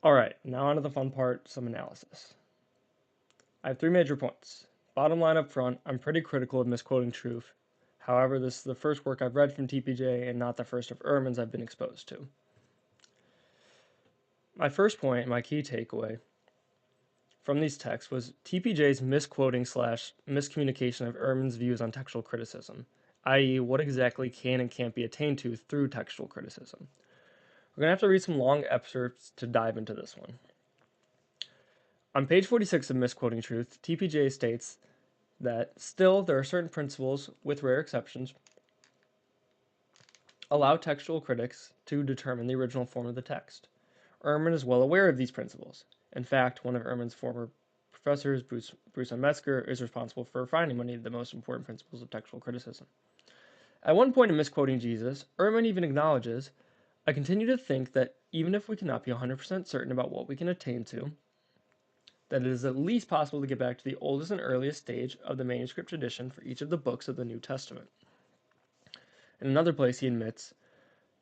Alright, now on to the fun part, some analysis. I have 3 major points. Bottom line up front, I'm pretty critical of Misquoting Truth. However, this is the first work I've read from TPJ and not the first of Ehrman's I've been exposed to. My first point, my key takeaway from these texts was TPJ's misquoting / miscommunication of Ehrman's views on textual criticism, i.e., what exactly can and can't be attained to through textual criticism. We're going to have to read some long excerpts to dive into this one. On page 46 of Misquoting Truth, TPJ states that still there are certain principles, with rare exceptions, allow textual critics to determine the original form of the text. Ehrman is well aware of these principles. In fact, one of Ehrman's former professors, Bruce M. Metzger, is responsible for finding many of the most important principles of textual criticism. At one point in Misquoting Jesus, Ehrman even acknowledges, I continue to think that even if we cannot be 100% certain about what we can attain to, that it is at least possible to get back to the oldest and earliest stage of the manuscript tradition for each of the books of the New Testament. In another place, he admits,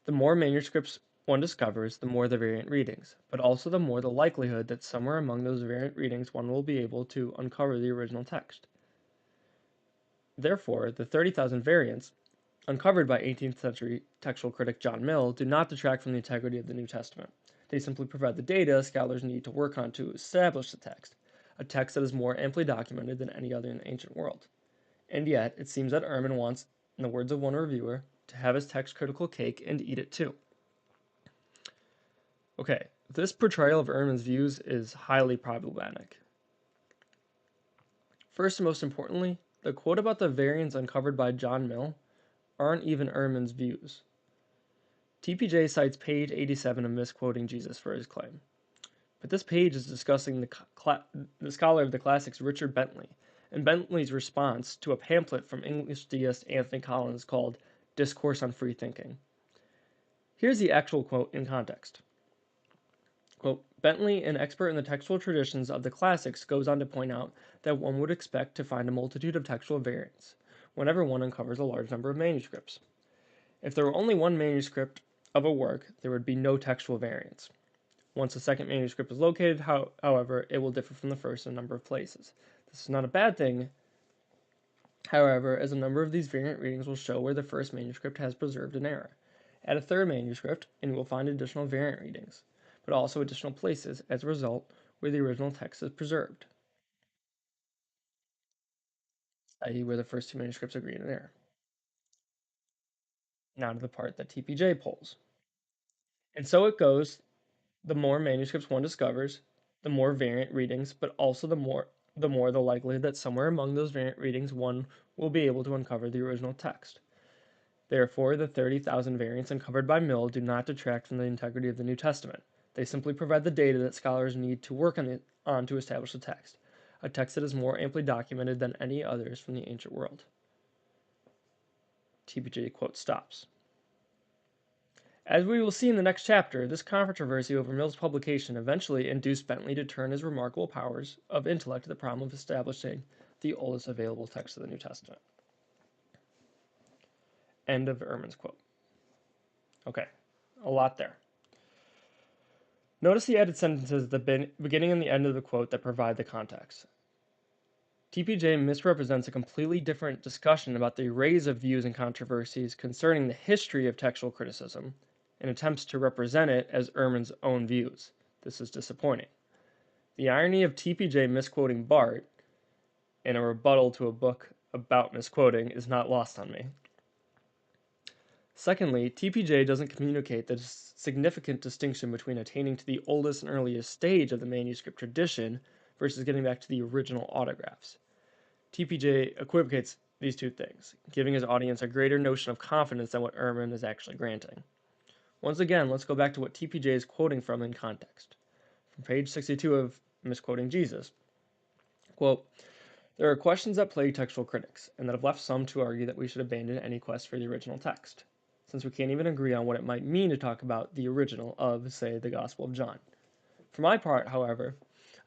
the more manuscripts one discovers, the more the variant readings, but also the more the likelihood that somewhere among those variant readings one will be able to uncover the original text. Therefore, the 30,000 variants uncovered by 18th century textual critic John Mill do not detract from the integrity of the New Testament. They simply provide the data scholars need to work on to establish the text, a text that is more amply documented than any other in the ancient world. And yet, it seems that Ehrman wants, in the words of one reviewer, to have his text critical cake and eat it too. Okay, this portrayal of Ehrman's views is highly problematic. First and most importantly, the quote about the variants uncovered by John Mill aren't even Ehrman's views. TPJ cites page 87 of Misquoting Jesus for his claim. But this page is discussing the scholar of the classics Richard Bentley, and Bentley's response to a pamphlet from English deist Anthony Collins called Discourse on Free Thinking. Here's the actual quote in context. Quote, Bentley, an expert in the textual traditions of the classics, goes on to point out that one would expect to find a multitude of textual variants whenever one uncovers a large number of manuscripts. If there were only one manuscript of a work, there would be no textual variants. Once a second manuscript is located, however, it will differ from the first in a number of places. This is not a bad thing, however, as a number of these variant readings will show where the first manuscript has preserved an error. Add a third manuscript, and you will find additional variant readings, but also additional places, as a result, where the original text is preserved, i.e. where the first two manuscripts agree in an error. Now to the part that TPJ pulls. And so it goes, the more manuscripts one discovers, the more variant readings, but also the more the likelihood that somewhere among those variant readings one will be able to uncover the original text. Therefore, the 30,000 variants uncovered by Mill do not detract from the integrity of the New Testament. They simply provide the data that scholars need to work on to establish the text, a text that is more amply documented than any others from the ancient world. TPJ quote stops. As we will see in the next chapter, this controversy over Mill's publication eventually induced Bentley to turn his remarkable powers of intellect to the problem of establishing the oldest available text of the New Testament. End of Ehrman's quote. Okay, a lot there. Notice the added sentences at the beginning and the end of the quote that provide the context. TPJ misrepresents a completely different discussion about the arrays of views and controversies concerning the history of textual criticism, and attempts to represent it as Ehrman's own views. This is disappointing. The irony of TPJ misquoting Barth in a rebuttal to a book about misquoting is not lost on me. Secondly, TPJ doesn't communicate the significant distinction between attaining to the oldest and earliest stage of the manuscript tradition versus getting back to the original autographs. TPJ equivocates these two things, giving his audience a greater notion of confidence than what Ehrman is actually granting. Once again, let's go back to what TPJ is quoting from in context. From page 62 of Misquoting Jesus, quote, there are questions that plague textual critics, and that have left some to argue that we should abandon any quest for the original text, since we can't even agree on what it might mean to talk about the original of, say, the Gospel of John. For my part, however,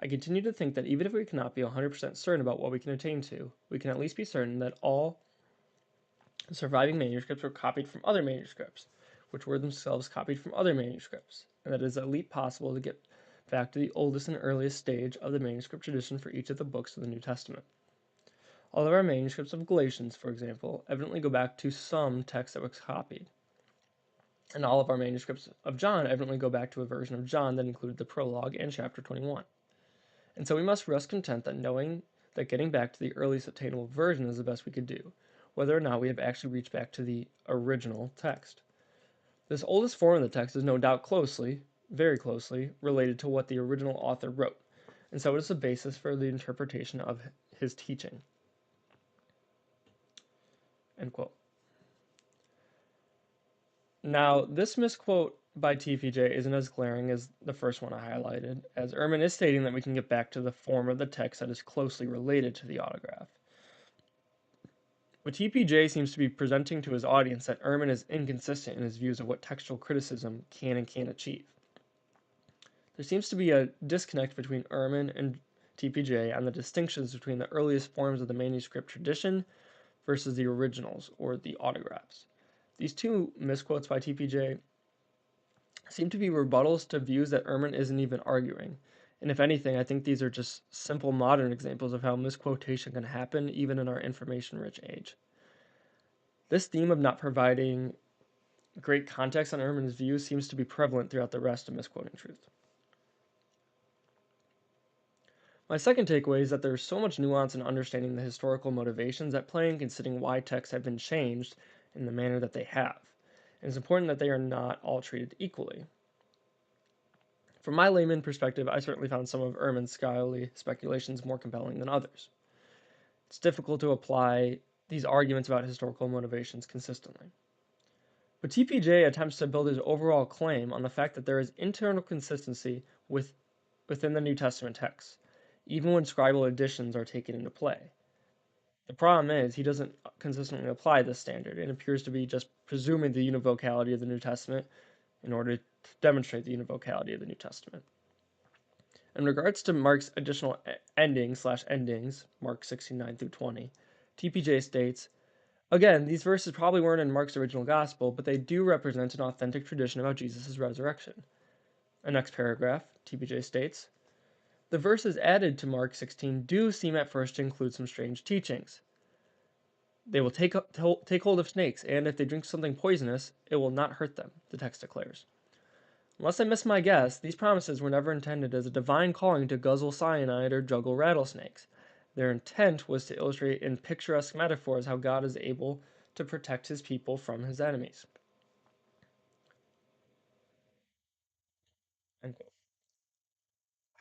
I continue to think that even if we cannot be 100% certain about what we can attain to, we can at least be certain that all surviving manuscripts were copied from other manuscripts, which were themselves copied from other manuscripts, and that it is at least possible to get back to the oldest and earliest stage of the manuscript tradition for each of the books of the New Testament. All of our manuscripts of Galatians, for example, evidently go back to some text that was copied. And all of our manuscripts of John evidently go back to a version of John that included the prologue and chapter 21. And so we must rest content that knowing that getting back to the earliest obtainable version is the best we could do, whether or not we have actually reached back to the original text. This oldest form of the text is no doubt closely, very closely, related to what the original author wrote, and so it is the basis for the interpretation of his teaching. End quote. Now, this misquote by TPJ isn't as glaring as the first one I highlighted, as Ehrman is stating that we can get back to the form of the text that is closely related to the autograph. But TPJ seems to be presenting to his audience that Ehrman is inconsistent in his views of what textual criticism can and can't achieve. There seems to be a disconnect between Ehrman and TPJ on the distinctions between the earliest forms of the manuscript tradition versus the originals, or the autographs. These two misquotes by TPJ seem to be rebuttals to views that Ehrman isn't even arguing. And if anything, I think these are just simple modern examples of how misquotation can happen even in our information-rich age. This theme of not providing great context on Ehrman's views seems to be prevalent throughout the rest of Misquoting Truth. My second takeaway is that there is so much nuance in understanding the historical motivations at play and considering why texts have been changed in the manner that they have. And it's important that they are not all treated equally. From my layman perspective, I certainly found some of Ehrman's scholarly speculations more compelling than others. It's difficult to apply these arguments about historical motivations consistently. But TPJ attempts to build his overall claim on the fact that there is internal consistency within the New Testament text, even when scribal additions are taken into play. The problem is, he doesn't consistently apply this standard and appears to be just presuming the univocality of the New Testament in order to demonstrate the univocality of the New Testament. In regards to Mark's additional endings, Mark 16:9 through 20, TPJ states, again, these verses probably weren't in Mark's original gospel, but they do represent an authentic tradition about Jesus' resurrection. The next paragraph, TPJ states, the verses added to Mark 16 do seem at first to include some strange teachings. They will take hold of snakes, and if they drink something poisonous, it will not hurt them, the text declares. Unless I miss my guess, these promises were never intended as a divine calling to guzzle cyanide or juggle rattlesnakes. Their intent was to illustrate in picturesque metaphors how God is able to protect his people from his enemies. End quote.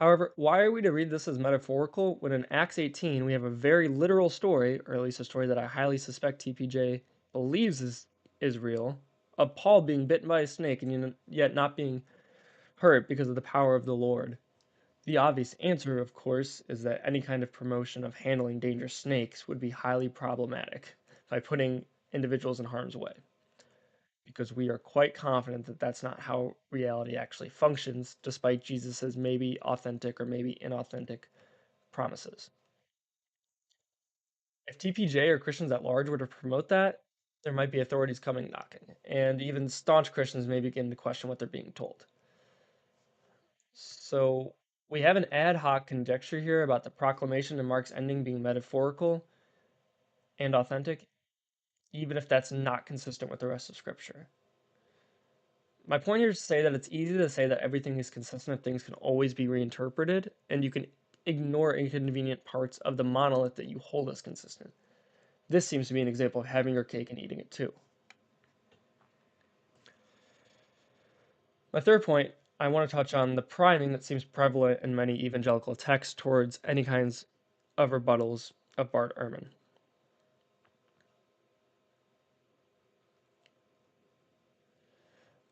However, why are we to read this as metaphorical when in Acts 18 we have a very literal story, or at least a story that I highly suspect TPJ believes is real, of Paul being bitten by a snake and yet not being hurt because of the power of the Lord? The obvious answer, of course, is that any kind of promotion of handling dangerous snakes would be highly problematic by putting individuals in harm's way, because we are quite confident that that's not how reality actually functions, despite Jesus's maybe authentic or maybe inauthentic promises. If TPJ or Christians at large were to promote that, there might be authorities coming knocking, and even staunch Christians may begin to question what they're being told. So we have an ad hoc conjecture here about the proclamation and Mark's ending being metaphorical and authentic, even if that's not consistent with the rest of Scripture. My point here is to say that it's easy to say that everything is consistent if things can always be reinterpreted, and you can ignore inconvenient parts of the monolith that you hold as consistent. This seems to be an example of having your cake and eating it too. My third point, I want to touch on the priming that seems prevalent in many evangelical texts towards any kinds of rebuttals of Bart Ehrman.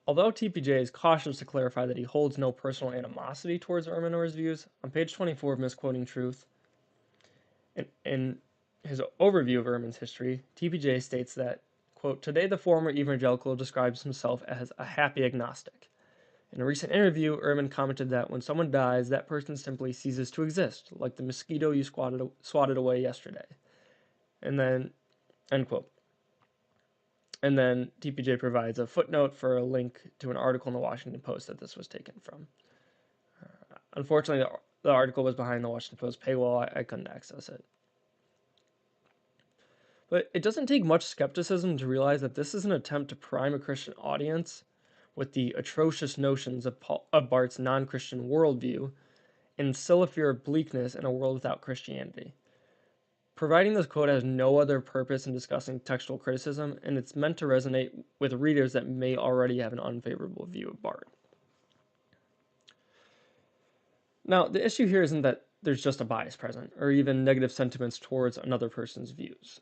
Although TPJ is cautious to clarify that he holds no personal animosity towards Ehrman or his views, on page 24 of Misquoting Truth, in his overview of Ehrman's history, TPJ states that, quote, today the former evangelical describes himself as a happy agnostic. In a recent interview, Ehrman commented that when someone dies, that person simply ceases to exist, like the mosquito you swatted away yesterday. And then, end quote. And then TPJ provides a footnote for a link to an article in the Washington Post that this was taken from. Unfortunately, the article was behind the Washington Post paywall. I couldn't access it. But it doesn't take much skepticism to realize that this is an attempt to prime a Christian audience with the atrocious notions of Barth's non-Christian worldview and instill a fear of bleakness in a world without Christianity. Providing this quote has no other purpose in discussing textual criticism, and it's meant to resonate with readers that may already have an unfavorable view of Barth. Now, the issue here isn't that there's just a bias present, or even negative sentiments towards another person's views.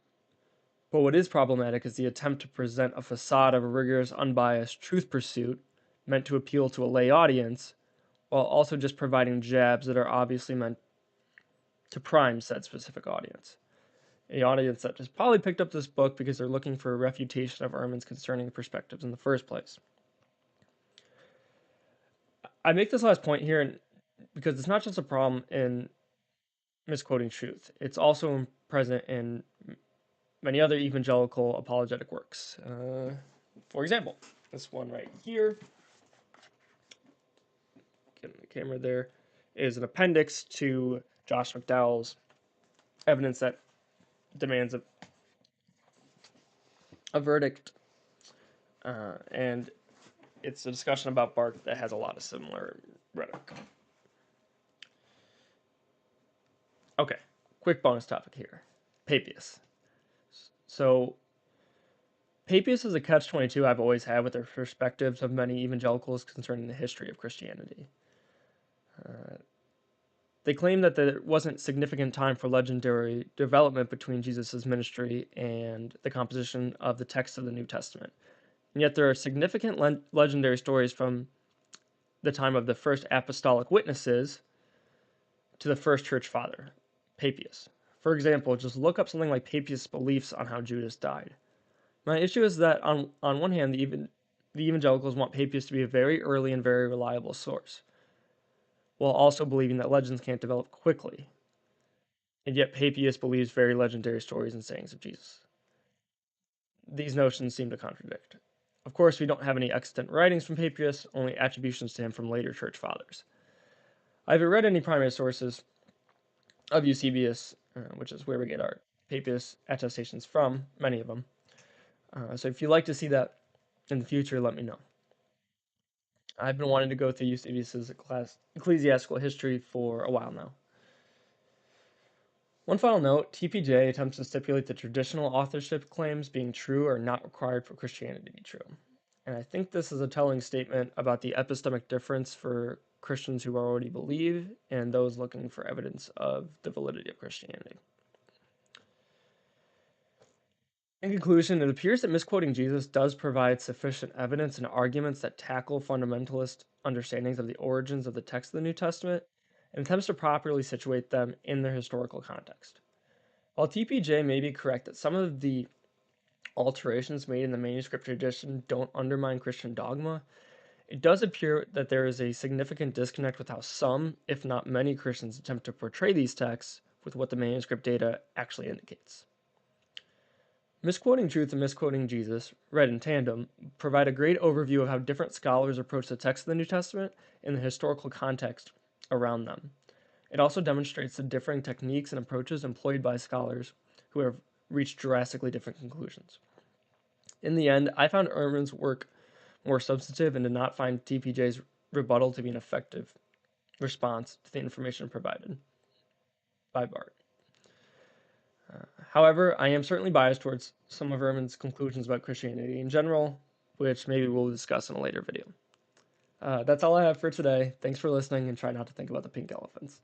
But what is problematic is the attempt to present a facade of a rigorous, unbiased truth pursuit meant to appeal to a lay audience, while also just providing jabs that are obviously meant to prime said specific audience. An audience that has probably picked up this book because they're looking for a refutation of Ehrman's concerning perspectives in the first place. I make this last point here because it's not just a problem in Misquoting Truth. It's also present in many other evangelical apologetic works. For example, this one right here, getting the camera there, is an appendix to Josh McDowell's evidence that demands a verdict, and it's a discussion about Barth that has a lot of similar rhetoric. Okay, quick bonus topic here. Papias. So, Papias is a catch-22 I've always had with the perspectives of many evangelicals concerning the history of Christianity. They claim that there wasn't significant time for legendary development between Jesus' ministry and the composition of the text of the New Testament. And yet there are significant legendary stories from the time of the first apostolic witnesses to the first church father, Papias. For example, just look up something like Papias' beliefs on how Judas died. My issue is that on one hand, the evangelicals want Papias to be a very early and very reliable source, while also believing that legends can't develop quickly. And yet Papias believes very legendary stories and sayings of Jesus. These notions seem to contradict. Of course, we don't have any extant writings from Papias, only attributions to him from later church fathers. I haven't read any primary sources of Eusebius, which is where we get our Papias attestations from, many of them. So if you'd like to see that in the future, let me know. I've been wanting to go through Eusebius' ecclesiastical history for a while now. One final note, TPJ attempts to stipulate that traditional authorship claims being true are not required for Christianity to be true. And I think this is a telling statement about the epistemic difference for Christians who already believe and those looking for evidence of the validity of Christianity. In conclusion, it appears that Misquoting Jesus does provide sufficient evidence and arguments that tackle fundamentalist understandings of the origins of the text of the New Testament and attempts to properly situate them in their historical context. While TPJ may be correct that some of the alterations made in the manuscript tradition don't undermine Christian dogma, it does appear that there is a significant disconnect with how some, if not many, Christians attempt to portray these texts with what the manuscript data actually indicates. Misquoting Truth and Misquoting Jesus, read in tandem, provide a great overview of how different scholars approach the text of the New Testament and the historical context around them. It also demonstrates the differing techniques and approaches employed by scholars who have reached drastically different conclusions. In the end, I found Ehrman's work more substantive and did not find TPJ's rebuttal to be an effective response to the information provided by Barth. However, I am certainly biased towards some of Ehrman's conclusions about Christianity in general, which maybe we'll discuss in a later video. That's all I have for today. Thanks for listening, and try not to think about the pink elephants.